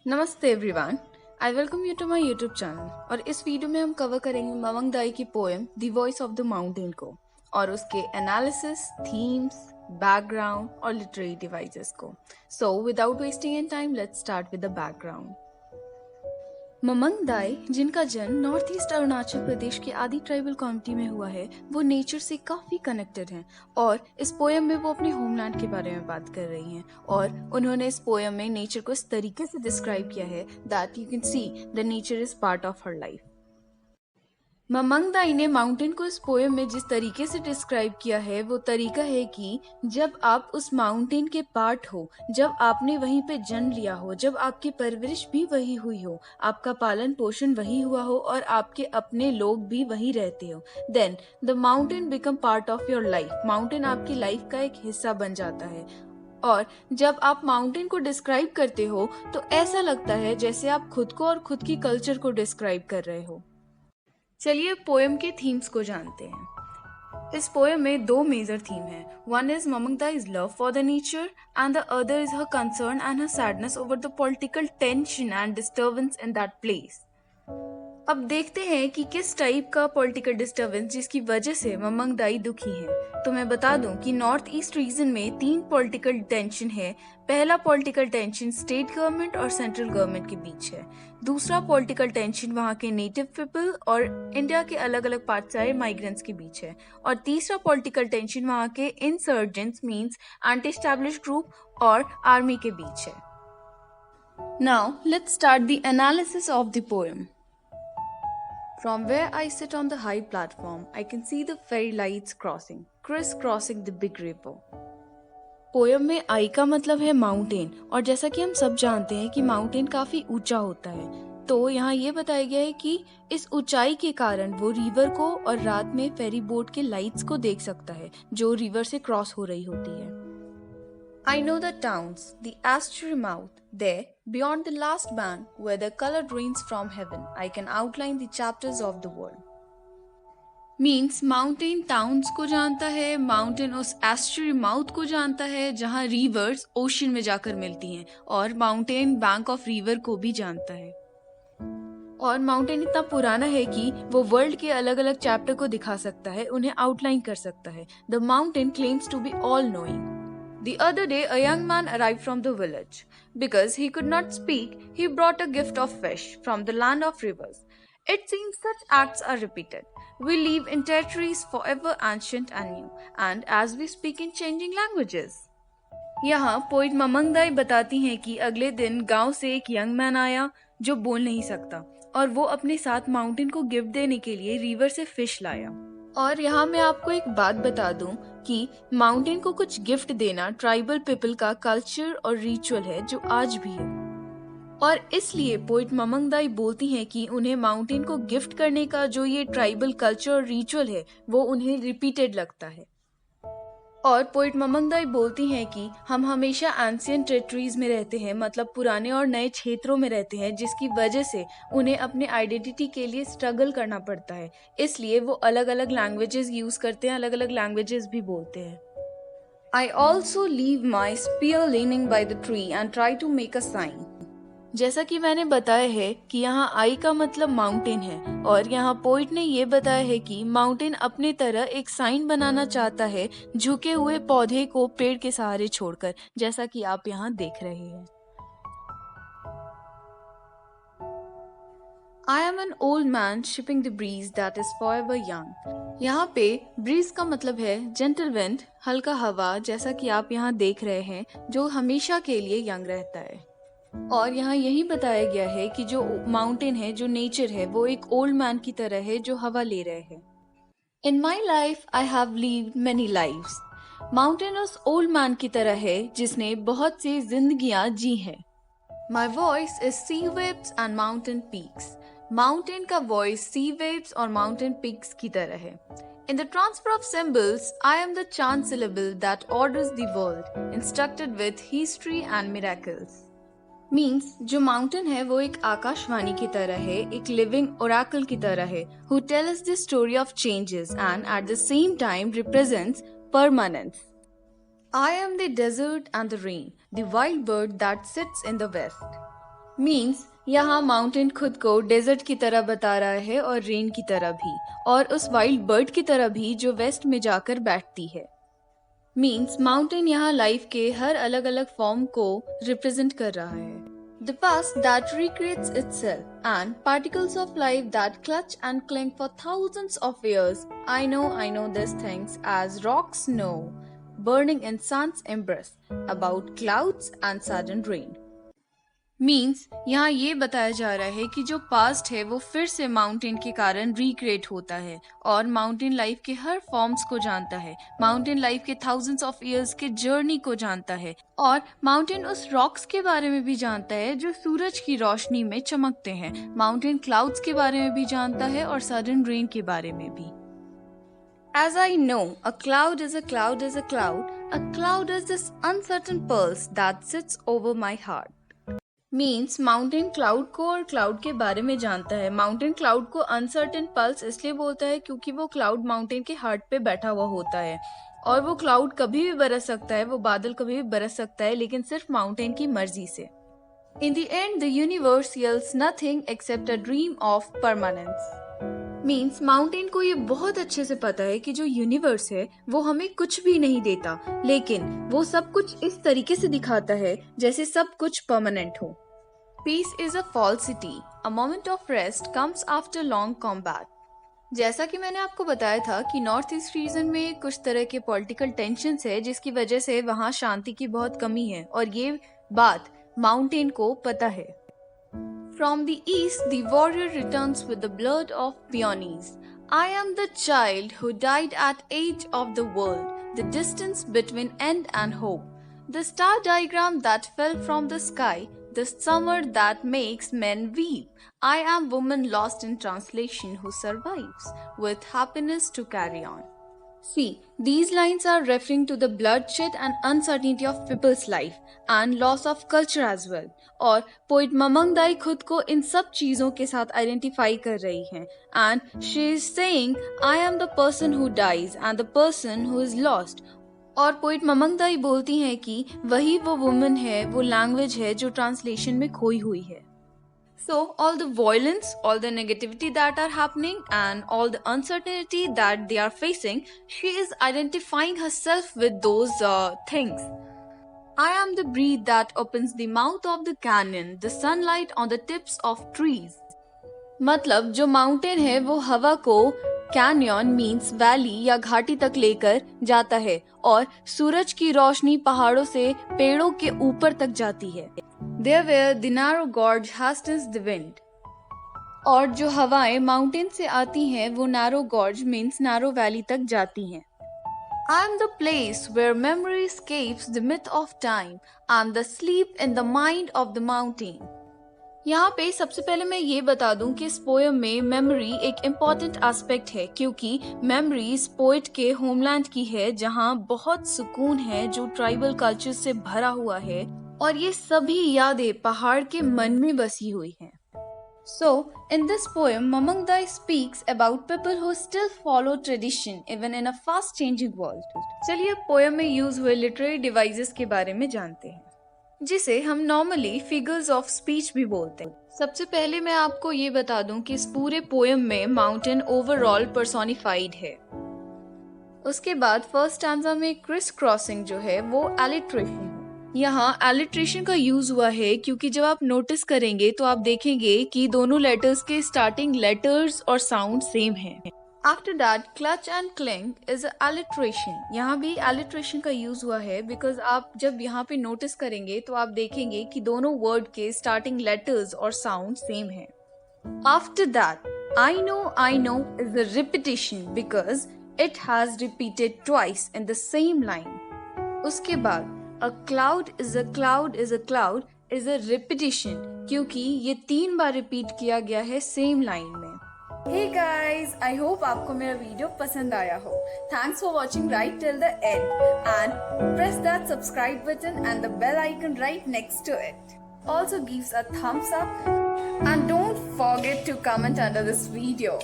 नमस्ते everyone. I welcome you to my YouTube channel और इस वीडियो में हम कवर करेंगे ममंग दाई की poem the voice of the mountain को और उसके एनालिसिस, थीम्स, बैकग्राउंड और लिटरेरी डिवाइसेस को। So without wasting any time let's start with the background. Mamang Dai, जिनका जन्म नॉर्थ ईस्ट अरुणाचल प्रदेश के आदि ट्राइबल कम्युनिटी में हुआ है, वो नेचर से काफी कनेक्टेड हैं और इस पोएम में वो अपने होमलैंड के बारे में बात कर रही हैं और उन्होंने इस पोएम में नेचर को इस तरीके से डिस्क्राइब किया है that you can see the nature is part of her life. Mamang Dai ने माउंटेन को इस पोएम में जिस तरीके से डिस्क्राइब किया है वो तरीका है कि जब आप उस माउंटेन के पार्ट हो, जब आपने वहीं पे जन्म लिया हो, जब आपकी परवरिश भी वही हुई हो, आपका पालन पोषण वही हुआ हो और आपके अपने लोग भी वही रहते हो, then the mountain become part of your life. Mountain आपकी लाइफ का एक हिस्सा बन जाता है और जब आप माउंटेन को डिस्क्राइब करते हो तो ऐसा लगता है जैसे आप खुद को और खुद की कल्चर को डिस्क्राइब कर रहे हो। चलिए पोएम के थीम्स को जानते हैं। इस पोएम में दो मेजर थीम हैं। One is Mamang Dai's love for the nature and the other is her concern and her sadness over the political tension and disturbance in that place. अब देखते हैं कि किस टाइप का पॉलिटिकल डिस्टर्बेंस जिसकी वजह से ममंग दाई दुखी हैं। तो मैं बता दूं कि नॉर्थ ईस्ट रीजन में 3 पॉलिटिकल टेंशन है। पहला पॉलिटिकल टेंशन स्टेट गवर्नमेंट और सेंट्रल गवर्नमेंट के बीच है। दूसरा पॉलिटिकल टेंशन वहाँ के नेटिव पीपल और इंडिया के अलग अलग पार्ट से आए माइग्रेंट्स के बीच है। और तीसरा पॉलिटिकल टेंशन वहाँ के insurgents means anti established group और आर्मी के बीच है। Now let's start the analysis of the poem. From where I sit on the high platform, I can see the fairy lights crisscrossing the big river. Poem में आई का मतलब है mountain और जैसा कि हम सब जानते हैं कि माउंटेन काफी ऊंचा होता है, तो यहाँ ये बताया गया है कि इस ऊंचाई के कारण वो रिवर को और रात में फेरी बोट के लाइट्स को देख सकता है जो रिवर से क्रॉस हो रही होती है। I know the towns, the estuary mouth, there, beyond the last band, where the colored rains from heaven, I can outline the chapters of the world. Means mountain towns को जानता है, mountain उस estuary mouth को जानता है जहाँ rivers ocean में जाकर मिलती हैं और mountain bank of river को भी जानता है। और माउंटेन इतना पुराना है कि वो वर्ल्ड के अलग अलग चैप्टर को दिखा सकता है, उन्हें आउटलाइन कर सकता है। The mountain claims to be all knowing. The other day, a young man arrived from the village. Because he could not speak, he brought a gift of fish from the land of rivers. It seems such acts are repeated. We live in territories forever ancient and new, and as we speak in changing languages. यहाँ poet ममंग दाई बताती हैं कि अगले दिन गांव से एक young man आया जो बोल नहीं सकता और वो अपने साथ माउंटेन को गिफ्ट देने के लिए रिवर से फिश लाया। और यहाँ मैं आपको एक बात बता दूं कि माउंटेन को कुछ गिफ्ट देना ट्राइबल पीपल का कल्चर और रिचुअल है जो आज भी है और इसलिए पोइट ममंग दाई बोलती हैं कि उन्हें माउंटेन को गिफ्ट करने का जो ये ट्राइबल कल्चर और रिचुअल है वो उन्हें रिपीटेड लगता है। और पोइट ममंग दाई बोलती हैं कि हम हमेशा एंशिएंट टेरिटरीज में रहते हैं, मतलब पुराने और नए क्षेत्रों में रहते हैं, जिसकी वजह से उन्हें अपने आइडेंटिटी के लिए स्ट्रगल करना पड़ता है। इसलिए वो अलग अलग लैंग्वेजेस यूज करते हैं, अलग अलग लैंग्वेजेस भी बोलते हैं। I also leave my spear leaning by the tree and try to make a sign. जैसा कि मैंने बताया है कि यहाँ आई का मतलब माउंटेन है और यहाँ पोइट ने ये बताया है कि माउंटेन अपने तरह एक साइन बनाना चाहता है झुके हुए पौधे को पेड़ के सहारे छोड़कर, जैसा कि आप यहाँ देख रहे हैं। I am an old man shipping the breeze that is forever young. यहाँ पे ब्रीज का मतलब है जेंटल विंड, हल्का हवा, जैसा कि आप यहाँ देख रहे हैं, जो हमेशा के लिए यंग रहता है। और यहाँ यही बताया गया है कि जो माउंटेन है, जो नेचर है, वो एक ओल्ड मैन की तरह है जो हवा ले रहे हैं। In my life I have lived many lives. Mountain उस ओल्ड मैन की तरह है जिसने बहुत सी जिंदगियां जी हैं। My voice is sea waves and mountain peaks. Mountain का वॉइस सी वेव्स और माउंटेन पीक्स की तरह है। In the transfer of symbols, I am the chant syllable that orders the world, instructed with history and miracles. Means जो mountain है वो एक आकाशवाणी की तरह है, एक लिविंग ओरेकल की तरह है, who tell us the story of changes and at the same time represents permanence. I am the desert and the rain, the wild bird that sits in the west. Means यहाँ mountain खुद को desert की तरह बता रहा है और rain की तरह भी, और उस वाइल्ड बर्ड की तरह भी जो वेस्ट में जाकर बैठती है। मीन्स माउंटेन यहाँ लाइफ के हर अलग अलग फॉर्म को रिप्रेजेंट कर रहा है। The past that recreates itself and particles of life that clutch and cling for thousands of years. I know these things as rocks know, burning in sun's embrace, about clouds and sudden rain. Means यहाँ ये बताया जा रहा है कि जो past है वो फिर से माउंटेन के कारण रिक्रिएट होता है और माउंटेन लाइफ के हर फॉर्म्स को जानता है, माउंटेन लाइफ के थाउजेंड्स ऑफ इयर्स के जर्नी को जानता है, और माउंटेन उस रॉक्स के बारे में भी जानता है जो सूरज की रोशनी में चमकते हैं, माउंटेन क्लाउड्स के बारे में भी जानता है और सडन रेन के बारे में भी। As I know, a cloud is a cloud is a cloud. A cloud is this uncertain pulse that sits over my heart. Means mountain cloud को और क्लाउड के बारे में जानता है। माउंटेन क्लाउड को अनसर्टेन पल्स इसलिए बोलता है क्योंकि वो क्लाउड माउंटेन के हार्ट पे बैठा हुआ होता है और वो क्लाउड कभी भी बरस सकता है, वो बादल कभी भी बरस सकता है, लेकिन सिर्फ माउंटेन की मर्जी से। In the end the universe yells nothing except a dream of permanence. Means mountain को ये बहुत अच्छे से पता है कि जो यूनिवर्स है वो हमें कुछ भी नहीं देता, लेकिन वो सब कुछ इस तरीके से दिखाता है जैसे सब कुछ परमानेंट हो। Peace is a falsity. A moment of rest comes after long combat. जैसा कि मैंने आपको बताया था कि नॉर्थ ईस्ट रीजन में कुछ तरह के पॉलिटिकल टेंशन्स है जिसकी वजह से वहाँ शांति की बहुत कमी है और ये बात माउंटेन को पता है। From the east, the warrior returns with the blood of peonies. I am the child who died at age of the world, the distance between end and hope, the star diagram that fell from the sky, the summer that makes men weep. I am woman lost in translation who survives with happiness to carry on. See, these lines are referring to the bloodshed and uncertainty of people's life and loss of culture as well. और poet ममंग दाई खुद को इन सब चीजों के साथ identify कर रही हैं and she is saying I am the person who dies and the person who is lost. और पोइट ममंग दाई बोलती हैं कि वही वो वुमन है, वो लैंग्वेज है जो ट्रांसलेशन में खोई हुई है। So all the violence, all the negativity that are happening and all the uncertainty that they are facing, she is identifying herself with those things. I am the breeze that opens the mouth of the canyon, the sunlight on the tips of trees. मतलब जो mountain है वो हवा को canyon means valley या घाटी तक लेकर जाता है और सूरज की रोशनी पहाड़ों से पेड़ों के ऊपर तक जाती है। There where the narrow gorge hastens the wind. और जो हवाएं माउंटेन से आती हैं वो narrow gorge means narrow valley तक जाती हैं। I am the place where memory escapes the myth of time. I am the sleep in the mind of the mountain. यहाँ पे सबसे पहले मैं ये बता दूं कि इस पोएम में मेमोरी एक इम्पॉर्टेंट एस्पेक्ट है क्योंकि मेमोरी इस पोएट के होमलैंड की है जहाँ बहुत सुकून है जो ट्राइबल कल्चर से भरा हुआ है और ये सभी यादें पहाड़ के मन में बसी हुई हैं। So, in this poem, Mamang Dai speaks about people who still follow tradition even in a fast changing world. चलिए पोएम में यूज हुए लिटरेरी डिवाइसेस के बारे में जानते हैं जिसे हम नॉर्मली फिगर्स ऑफ स्पीच भी बोलते हैं। सबसे पहले मैं आपको ये बता दूं कि इस पूरे पोएम में माउंटेन ओवरऑल पर्सोनिफाइड है। उसके बाद फर्स्ट स्टैंजा में क्रिस क्रॉसिंग जो है वो एलिट्रेशन है। यहाँ एलिट्रेशन का यूज हुआ है क्योंकि जब आप नोटिस करेंगे तो आप देखेंगे कि दोनों लेटर्स के स्टार्टिंग लेटर्स और साउंड सेम हैं। After that clutch and cling is alliteration. यहाँ भी एलिट्रेशन का यूज हुआ है बिकॉज आप जब यहाँ पे नोटिस करेंगे तो आप देखेंगे कि दोनों वर्ड के स्टार्टिंग लेटर्स और साउंड सेम है। After that I know is a repetition because it has repeated twice in the same line. उसके बाद A cloud is a cloud is a cloud is a repetition क्योंकि ये 3 बार repeat किया गया है same line में। Hey guys, I hope आपको मेरा वीडियो पसंद आया हो। Thanks for watching right till the end and press that subscribe button and the bell icon right next to it. Also gives a thumbs up and don't forget to comment under this video.